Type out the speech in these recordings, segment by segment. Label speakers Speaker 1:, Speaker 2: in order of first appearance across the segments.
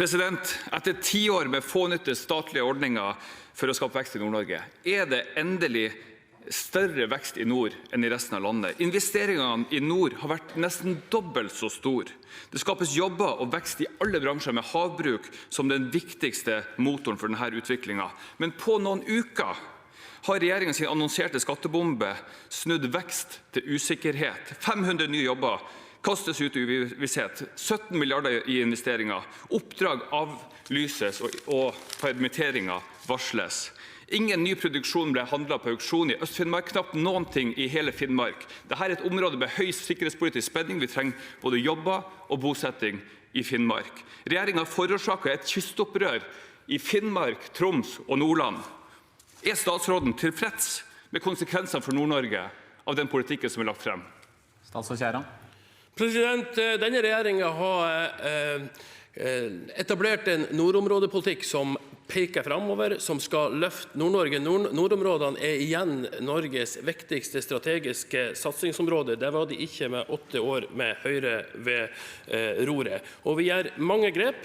Speaker 1: Etter 10 år med fånytte statlige ordninger for å skape vekst i Nord-Norge, er det endelig større vekst i nord enn i resten av landet. Investeringene i nord har vært nesten dobbelt så store. Det skapes jobber og vekst i alle bransjer, med havbruk som den viktigste motoren for denne utviklingen. Men på noen uker har regjeringen sin annonserte skattebombe snudd vekst til usikkerhet. 500 nye jobber kastes ut i uvisshet, 17 milliarder i investeringer, oppdrag avlyses og permitteringer varsles. Ingen ny produksjon ble handlet på auksjon i Øst-Finnmark, knapt noen ting i hele Finnmark. Dette er et område med høy sikkerhetspolitisk spenning. Vi trenger både jobber og bosetting i Finnmark. Regjeringen forårsaket et kystopprør i Finnmark, Troms og Nordland. Er statsråden tilfreds med konsekvensene for Nord-Norge av den politikken som er lagt frem?
Speaker 2: Statsråd Skjæran.
Speaker 3: Denne regjeringen har etablert en nordområdepolitikk som peker fremover, som skal løfte Nord-Norge. Nordområdene er igjen Norges viktigste strategiske satsingsområde. Det var de ikke med 8 år med Høyre ved roret. Og vi gjør mange grep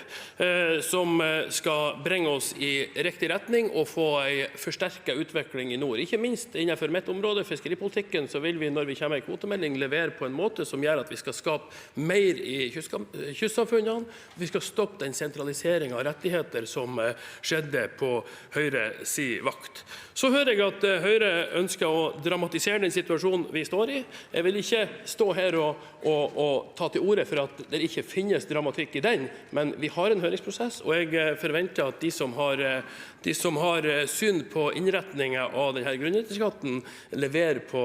Speaker 3: som skal bringe oss i riktig retning og få en forsterket utvikling i nord. Ikke minst innenfor mitt område, fiskeripolitikken, så vil vi når vi kommer i kvotemelding levere på en måte som gjør at vi skal skape mer i kystsamfunnene. Vi skal stoppe den sentraliseringen av rettigheter som skjedde på Høyre si vakt. Så hører jeg at Høyre ønsker å dramatisere den situasjonen vi står i. Jeg vil ikke stå her og ta til orde for at det ikke finnes dramatikk i den, men vi har en høringsprosess, og jeg forventer at de som har syn på innretningen av denne grunnrenteskatten, leverer på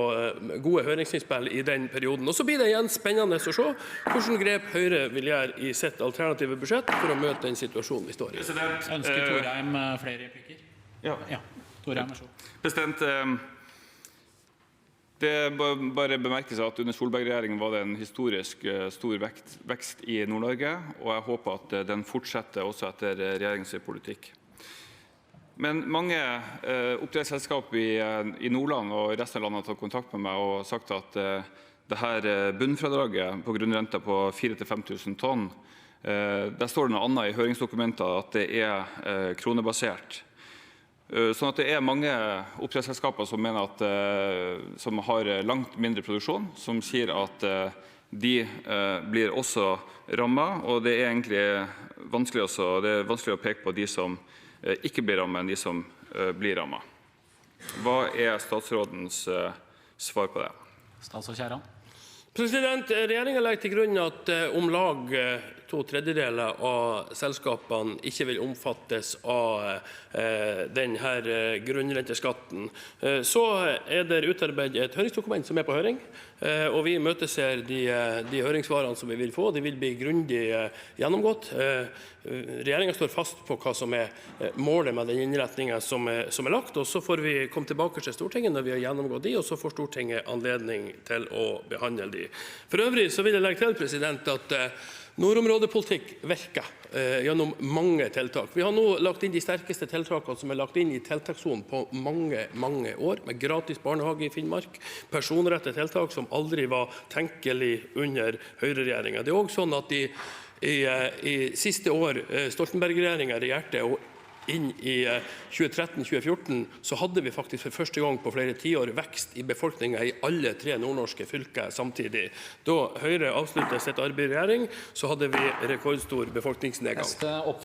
Speaker 3: gode høringsinnspill i den perioden. Og så blir det igjen spennende å se hvordan grep Høyre vil gjøre i sitt alternative budsjett for å møte den situasjonen vi står i.
Speaker 2: Ønsker Thorheim flere replikker?
Speaker 1: Ja.
Speaker 2: Thorheim, vær så god.
Speaker 1: Det bare bemerkes at under Solberg-regjeringen var det en historisk stor vekst i Nord-Norge, og jeg håper at den fortsetter også etter regjeringens politikk. Men mange oppdrettsselskap i Nordland og resten av landet har tatt kontakt med meg og sagt at dette bunnfradraget på grunnrenta på 4 000–5 000 tonn, der står det noe annet i høringsdokumenter, at det er kronebasert. Sånn at det er mange oppdrettsselskaper som mener at som har langt mindre produksjon, som sier at de blir også rammet, og det er egentlig vanskelig å peke på de som ikke blir rammet, enn de som blir rammet. Hva er statsrådens svar på det?
Speaker 2: Statsråd Skjæran.
Speaker 3: Regjeringen legger til grunn at om lag 2/3 av selskapene ikke vil omfattes av denne grunnrenteskatten. Så er det utarbeidet et høringsdokument som er på høring, og vi imøteser de høringssvarene som vi vil få. De vil bli grundig gjennomgått. Regjeringen står fast på hva som er målet med den innretningen som er lagt, og så får vi komme tilbake til Stortinget når vi har gjennomgått de, og så får Stortinget anledning til å behandle de. For øvrig så vil jeg legge til at nordområdepolitikk virker gjennom mange tiltak. Vi har nå lagt inn de sterkeste tiltakene som er lagt inn i tiltakssonen på mange år, med gratis barnehage i Finnmark, personrettede tiltak som aldri var tenkelig under Høyre-regjeringen. Det er også sånn at i siste år Stoltenberg-regjeringen regjerte og inn i 2013-2014, så hadde vi faktisk for første gang på flere tiår vekst i befolkningen i alle 3 nordnorske fylker samtidig. Da Høyre avsluttet sitt arbeid i regjering, så hadde vi rekordstor befolkningsnedgang.